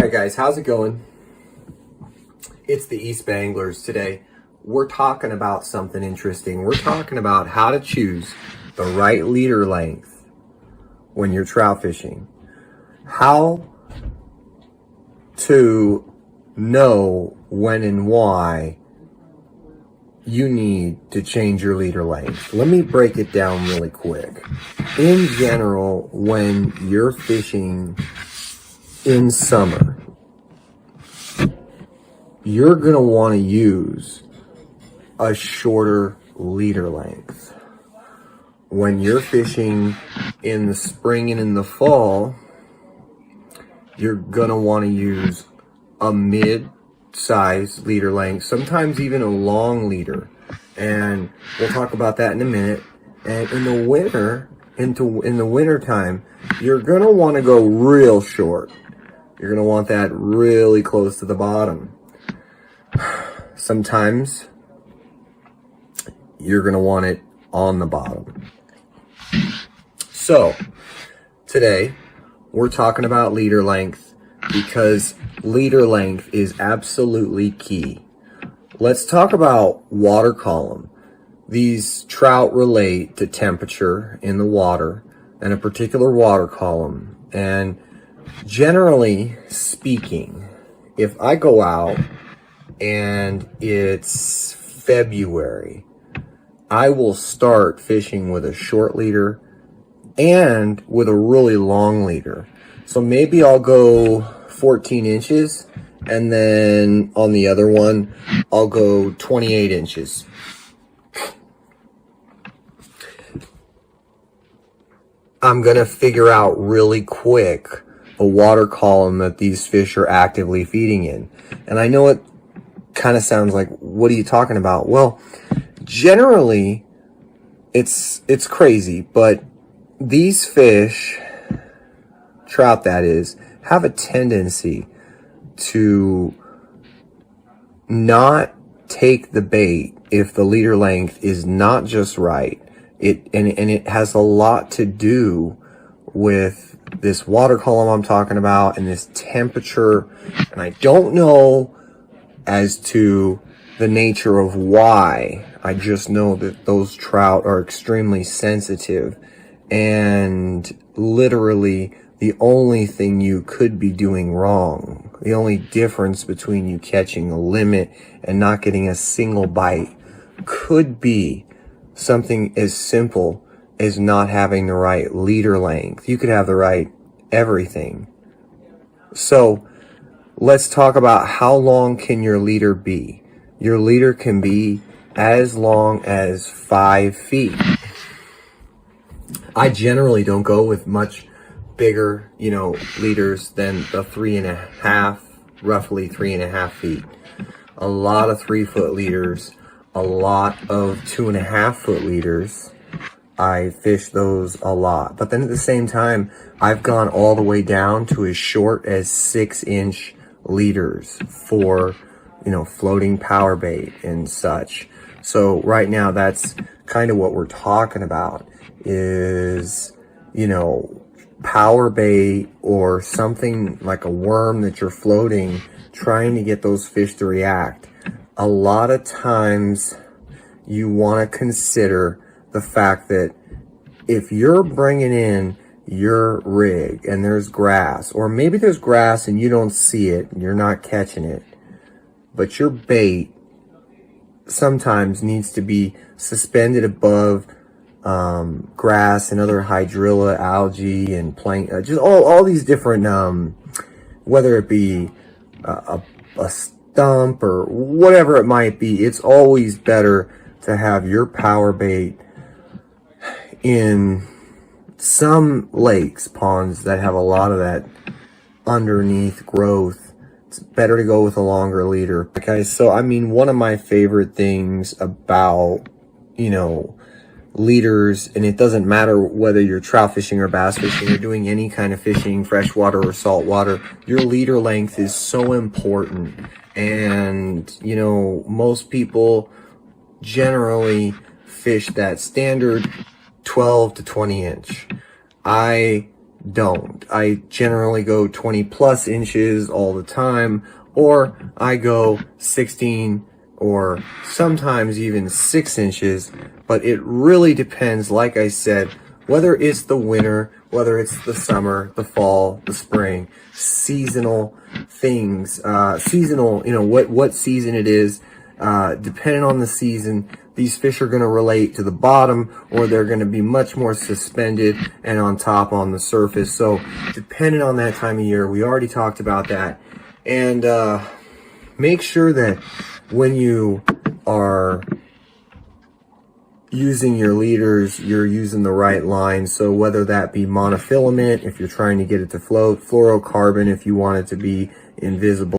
Alright guys, how's it going? It's the Eastbayanglers today. We're talking about something interesting. We're talking about how to choose the right leader length when you're trout fishing. How to know when and why you need to change your leader length. Let me break it down really quick. In general, when you're fishing in summer, you're going to want to use a shorter leader length. When you're fishing in the spring and in the fall, you're going to want to use a mid-size leader length, sometimes even a long leader. And we'll talk about that in a minute. And in the winter, in the winter time, you're going to want to go real short. You're going to want that really close to the bottom. Sometimes you're going to want it on the bottom. So today we're talking about leader length because leader length is absolutely key. Let's talk about water column. These trout relate to temperature in the water and a particular water column. And generally speaking, if I go out and it's February, I will start fishing with a short leader and with a really long leader. So maybe I'll go 14 inches and then on the other one, I'll go 28 inches. I'm going to figure out really quick the water column that these fish are actively feeding in. And I know it kind of sounds like, what are you talking about? Well, generally, it's crazy, but these fish, trout that is, have a tendency to not take the bait if the leader length is not just right. It has a lot to do with this water column I'm talking about and this temperature. And I don't know as to the nature of why. I just know that those trout are extremely sensitive, and literally the only thing you could be doing wrong, the only difference between you catching a limit and not getting a single bite, could be something as simple as not having the right leader length. You could have the right everything. So let's talk about how long can your leader be. Your leader can be as long as 5 feet. I generally don't go with much bigger, leaders than the 3.5, roughly 3.5 feet. A lot of 3-foot leaders, a lot of 2.5-foot leaders. I fish those a lot. But then at the same time, I've gone all the way down to as short as 6-inch leaders for, floating power bait and such. So right now, that's kind of what we're talking about is, power bait or something like a worm that you're floating, trying to get those fish to react. A lot of times you want to consider the fact that if you're bringing in your rig and there's grass, or maybe there's grass and you don't see it, you're not catching it, but your bait sometimes needs to be suspended above grass and other hydrilla, algae, and plankton, just all these different, whether it be a stump or whatever it might be. It's always better to have your power bait in some lakes, ponds that have a lot of that underneath growth. It's better to go with a longer leader. Okay, so one of my favorite things about, leaders, and it doesn't matter whether you're trout fishing or bass fishing or doing any kind of fishing, freshwater or saltwater, your leader length is so important. And, most people generally fish that standard 12 to 20 inch. I don't. I generally go 20 plus inches all the time, or I go 16 or sometimes even 6 inches, but it really depends, like I said, whether it's the winter, whether it's the summer, the fall, the spring, seasonal things, seasonal, what season it is, depending on the season, these fish are going to relate to the bottom, or they're going to be much more suspended and on top on the surface. So depending on that time of year, we already talked about that. And make sure that when you are using your leaders, you're using the right line. So whether that be monofilament, if you're trying to get it to float, fluorocarbon, if you want it to be invisible.